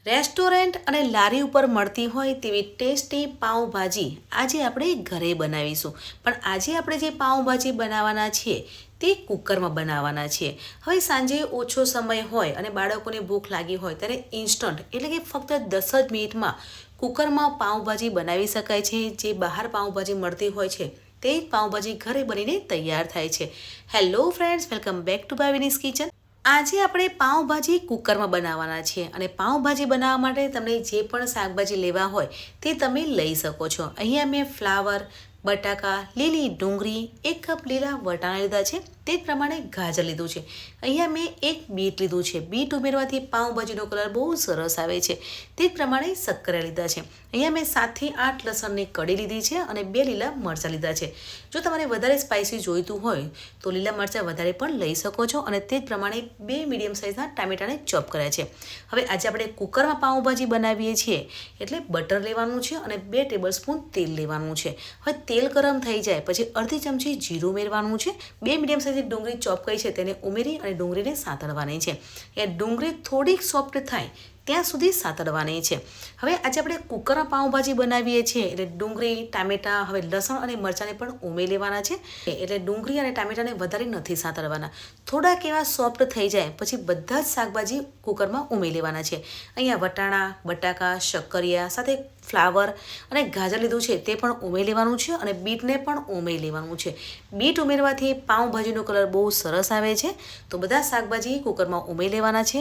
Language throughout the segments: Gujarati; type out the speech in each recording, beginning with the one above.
રેસ્ટોરન્ટ અને લારી ઉપર મળતી હોય તેવી ટેસ્ટી પાઉંભાજી આજે આપણે ઘરે બનાવીશું. પણ આજે આપણે જે પાઉંભાજી બનાવવાના છીએ તે કુકરમાં બનાવવાના છીએ. હવે સાંજે ઓછો સમય હોય અને બાળકોને ભૂખ લાગી હોય ત્યારે ઇન્સ્ટન્ટ એટલે કે ફક્ત 10 જ મિનિટમાં કુકરમાં પાઉંભાજી બનાવી શકાય છે. જે બહાર પાઉંભાજી મળતી હોય છે તે જ પાઉંભાજી ઘરે બનીને તૈયાર થાય છે. Hello friends, welcome back to Bhavini's kitchen. આજે આપણે પાઉંભાજી કુકરમાં બનાવવાના છીએ અને પાઉંભાજી બનાવવા માટે તમને જે પણ શાકભાજી લેવા હોય તે તમે લઈ શકો છો. અહીંયા મેં ફ્લાવર, બટાકા, લીલી ડુંગળી, 1 કપ લીલા વટાણા લીધા છે. તે જ પ્રમાણે ગાજર લીધું છે. અહીંયા મેં 1 બીટ લીધું છે. બીટ ઉમેરવાથી પાઉંભાજીનો કલર બહુ સરસ આવે છે. તે જ પ્રમાણે શક્કરા લીધા છે. અહીંયા મેં 7 થી 8 લસણની કળી લીધી છે અને 2 લીલા મરચાં લીધા છે. જો તમારે વધારે સ્પાઇસી જોઈતું હોય તો લીલા મરચાં વધારે પણ લઈ શકો છો અને તે જ પ્રમાણે 2 મીડિયમ સાઇઝના ટામેટાને ચોપ કર્યા છે. હવે આજે આપણે કુકરમાં પાઉંભાજી બનાવીએ છીએ એટલે બટર લેવાનું છે અને 2 ટેબલસ્પૂન તેલ લેવાનું છે. હવે તેલ ગરમ થઈ જાય પછી અડધી ચમચી જીરું ઉમેરવાનું છે. 2 મીડિયમ સાઇઝની ડુંગળી ચોપ કરી છે તેને ઉમેરી અને ડુંગળીને સાતળવાની છે. એ ડુંગળી થોડીક સોફ્ટ થાય ત્યાં સુધી સાતળવાની છે. હવે આજે આપણે કુકરમાં પાઉંભાજી બનાવીએ છીએ એટલે ડુંગળી, ટામેટાં, હવે લસણ અને મરચાંને પણ ઉમેરી લેવાના છે. એટલે ડુંગળી અને ટામેટાને વધારે નથી સાતળવાના. થોડાક એવા સોફ્ટ થઈ જાય પછી બધા જ શાકભાજી કુકરમાં ઉમેરી લેવાના છે. અહીંયા વટાણા, બટાકા, શક્કરિયા સાથે ફ્લાવર અને ગાજર લીધું છે તે પણ ઉમેરી લેવાનું છે અને બીટને પણ ઉમેરી લેવાનું છે. બીટ ઉમેરવાથી પાઉંભાજીનો કલર બહુ સરસ આવે છે. તો બધા શાકભાજી કુકરમાં ઉમેરી લેવાના છે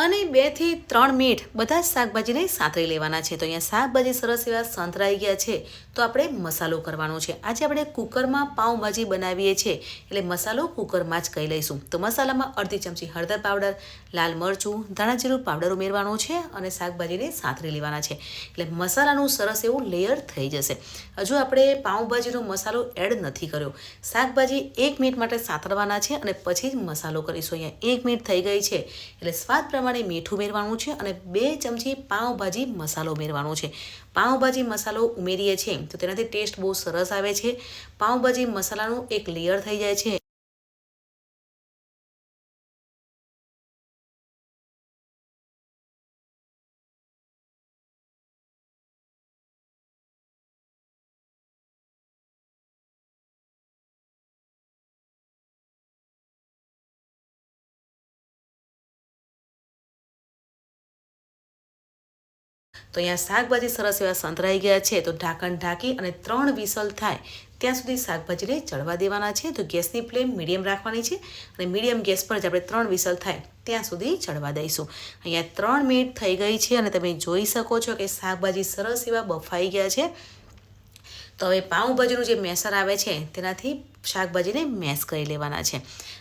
અને 2 થી 3 મિનિટ બધા જ શાકભાજીને સાંતળી લેવાના છે. તો અહીંયા શાકભાજી સરસ એવા સંતરાઈ ગયા છે તો આપણે મસાલો કરવાનો છે. આજે આપણે કુકરમાં પાઉંભાજી બનાવીએ છીએ એટલે મસાલો કુકરમાં જ કરી લઈશું. તો મસાલામાં અડધી ચમચી હળદર પાવડર, લાલ મરચું, ધાણા જીરું પાવડર ઉમેરવાનું છે અને શાકભાજીને સાંતળી લેવાના છે. એટલે મસાલાનું સરસ એવું લેયર થઈ જશે. હજુ આપણે પાઉંભાજીનો મસાલો એડ નથી કર્યો. શાકભાજી 1 મિનિટ માટે સાંતળવાના છે અને પછી જ મસાલો કરીશું. અહીંયા 1 મિનિટ થઈ ગઈ છે એટલે સ્વાદ પ્રમાણે મીઠું ઉમેરવાનું છે અને 2 ચમચી પાઉંભાજી મસાલો ઉમેરવાનો છે. પાઉંભાજી મસાલો ઉમેરીએ છીએ તો તેનાથી ટેસ્ટ બહુ સરસ આવે છે. પાઉંભાજી મસાલાનું એક લેયર થઈ જાય છે. તો અહીંયા શાકભાજી સરસ એવા સંતરાઈ ગયા છે તો ઢાંકણ ઢાંકી અને 3 વિસલ થાય ત્યાં સુધી શાકભાજીને ચડવા દેવાના છે. તો ગેસની ફ્લેમ મીડિયમ રાખવાની છે અને મીડિયમ ગેસ પર જ આપણે 3 વિસલ થાય ત્યાં સુધી ચડવા દઈશું. અહીંયા 3 મિનિટ થઈ ગઈ છે અને તમે જોઈ શકો છો કે શાકભાજી સરસ એવા બફાઈ ગયા છે. તો હવે પાઉંભાજીનું જે મેસર આવે છે તેનાથી શાકભાજીને મેશ કરી લેવાના છે.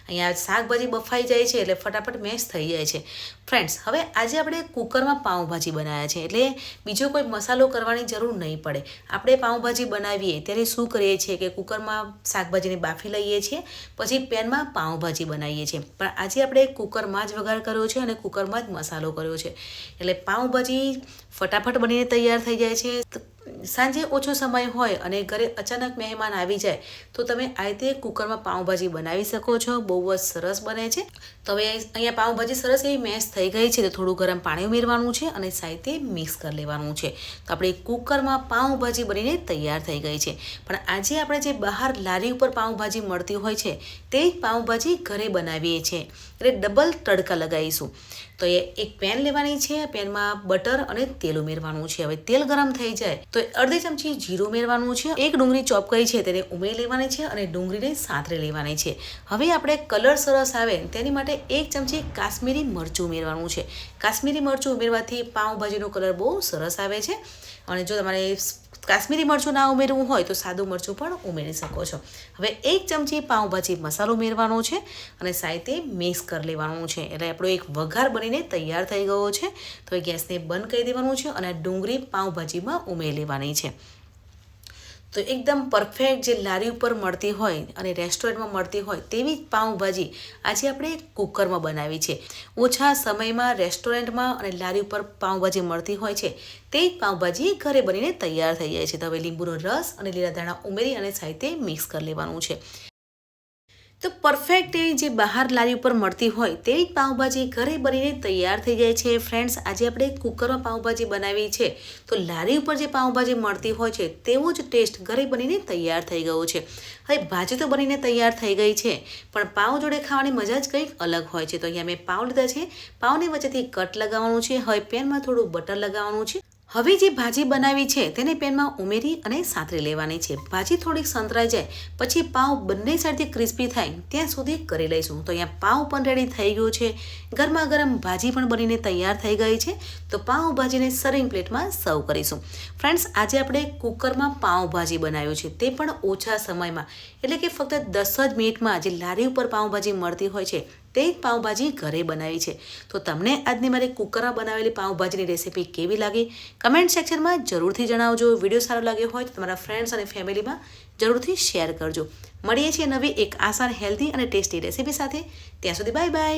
અહીંયા શાકભાજી બફાઈ જાય છે એટલે ફટાફટ મેશ થઈ જાય છે. ફ્રેન્ડ્સ, હવે આજે આપણે કુકરમાં પાઉંભાજી બનાવ્યા છે એટલે બીજો કોઈ મસાલો કરવાની જરૂર નહીં પડે. આપણે પાઉંભાજી બનાવીએ ત્યારે શું કરીએ છીએ કે કુકરમાં શાકભાજીને બાફી લઈએ છીએ પછી પેનમાં પાઉંભાજી બનાવીએ છીએ. પણ આજે આપણે કુકરમાં જ વઘાર કર્યો છે અને કુકરમાં જ મસાલો કર્યો છે એટલે પાઉંભાજી ફટાફટ બનીને તૈયાર થઈ જાય છે. સાંજે ઓછો સમય હોય અને ઘરે અચાનક મહેમાન આવી જાય તો તમે આ રીતે કુકરમાં પાઉંભાજી બનાવી શકો છો. બહુ જ સરસ બને છે. તો હવે અહીંયા પાઉંભાજી સરસ એવી મેશ થઈ ગઈ છે તો થોડું ગરમ પાણી ઉમેરવાનું છે અને સાથે મિક્સ કરી લેવાનું છે. તો આપણે કુકરમાં પાઉંભાજી બનીને તૈયાર થઈ ગઈ છે. પણ આજે આપણે જે બહાર લારી ઉપર પાઉંભાજી મળતી હોય છે તે જ પાઉંભાજી ઘરે બનાવીએ છીએ એટલે ડબલ તડકા લગાવીશું. તો એ એક પેન લેવાની છે. પેનમાં બટર અને તેલ ઉમેરવાનું છે. હવે તેલ ગરમ થઈ જાય તો અડધી ચમચી જીરું ઉમેરવાનું છે. 1 ડુંગળી ચોપ કરી છે તેને ઉમેરી લેવાની છે અને ડુંગળીને સાંતળી લેવાની છે. હવે આપણે કલર સરસ આવે તેની માટે 1 ચમચી કાશ્મીરી મરચું ઉમેરવાનું છે. કાશ્મીરી મરચું ઉમેરવાથી પાઉંભાજીનો કલર બહુ સરસ આવે છે અને જો તમારે કાશ્મીરી મરચું ના ઉમેરવું હોય તો સાદું મરચું પણ ઉમેરી શકો છો. હવે 1 ચમચી પાઉંભાજી મસાલો ઉમેરવાનો છે અને સાથે મિક્સ કરી લેવાનું છે એટલે આપણો એક વઘાર બનીને તૈયાર થઈ ગયો છે. તો એ ગેસને બંધ કરી દેવાનું છે અને ડુંગળી પાઉંભાજીમાં ઉમેરી લેવાની છે. તો એકદમ પરફેક્ટ જે લારી ઉપર મળતી હોય અને રેસ્ટોરન્ટમાં મળતી હોય તેવી જ પાઉંભાજી આજે આપણે કુકરમાં બનાવી છે. ઓછા સમયમાં રેસ્ટોરન્ટમાં અને લારી ઉપર પાઉંભાજી મળતી હોય છે તે જ પાઉંભાજી ઘરે બનીને તૈયાર થઈ જાય છે. તો હવે લીંબુનો રસ અને લીલા ધાણા ઉમેરી અને સાથે મિક્સ કરી લેવાનું છે. તો પરફેક્ટ એવી જે બહાર લારી ઉપર મળતી હોય તેવી જ પાઉંભાજી ઘરે બનીને તૈયાર થઈ જાય છે. ફ્રેન્ડ્સ, આજે આપણે કુકરમાં પાઉંભાજી બનાવી છે, તો લારી ઉપર જે પાઉંભાજી મળતી હોય છે તેવો જ ટેસ્ટ ઘરે બનીને તૈયાર થઈ ગયો છે. હવે ભાજી તો બનીને તૈયાર થઈ ગઈ છે, પણ પાઉં જોડે ખાવાની મજા જ કંઈક અલગ હોય છે. તો અહીંયા મેં પાઉં લીધા છે, પાઉંની વચ્ચેથી કટ લગાવવાનું છે. હવે પેનમાં થોડું બટર લગાવવાનું છે. હવે જે ભાજી બનાવી છે તેને પેનમાં ઉમેરી અને સાંતળી લેવાની છે. ભાજી થોડીક સંતરાઈ જાય પછી પાઉં બંને સાઈડથી ક્રિસ્પી થાય ત્યાં સુધી કરી લઈશું. તો અહીંયા પાઉં પણ રેડી થઈ ગયું છે, ગરમા ગરમ ભાજી પણ બનીને તૈયાર થઈ ગઈ છે. તો પાઉં ભાજીને સર્વિંગ પ્લેટમાં સર્વ કરીશું. ફ્રેન્ડ્સ, આજે આપણે કુકરમાં પાઉંભાજી બનાવ્યું છે, તે પણ ઓછા સમયમાં, એટલે કે ફક્ત 10 જ મિનિટમાં જે લારી ઉપર પાઉંભાજી મળતી હોય છે તે જ પાઉંભાજી ઘરે બનાવી છે. તો તમને આજની મારી કુકરમાં બનાવેલી પાઉંભાજીની રેસીપી કેવી લાગી કમેન્ટ સેક્શનમાં જરૂરથી જણાવજો. વિડીયો સારો લાગ્યો હોય તો તમારા ફ્રેન્ડ્સ અને ફેમિલીમાં જરૂરથી શેર કરજો. મળીએ છીએ નવી એક આસાન, હેલ્ધી અને ટેસ્ટી રેસીપી સાથે. ત્યાં સુધી બાય બાય.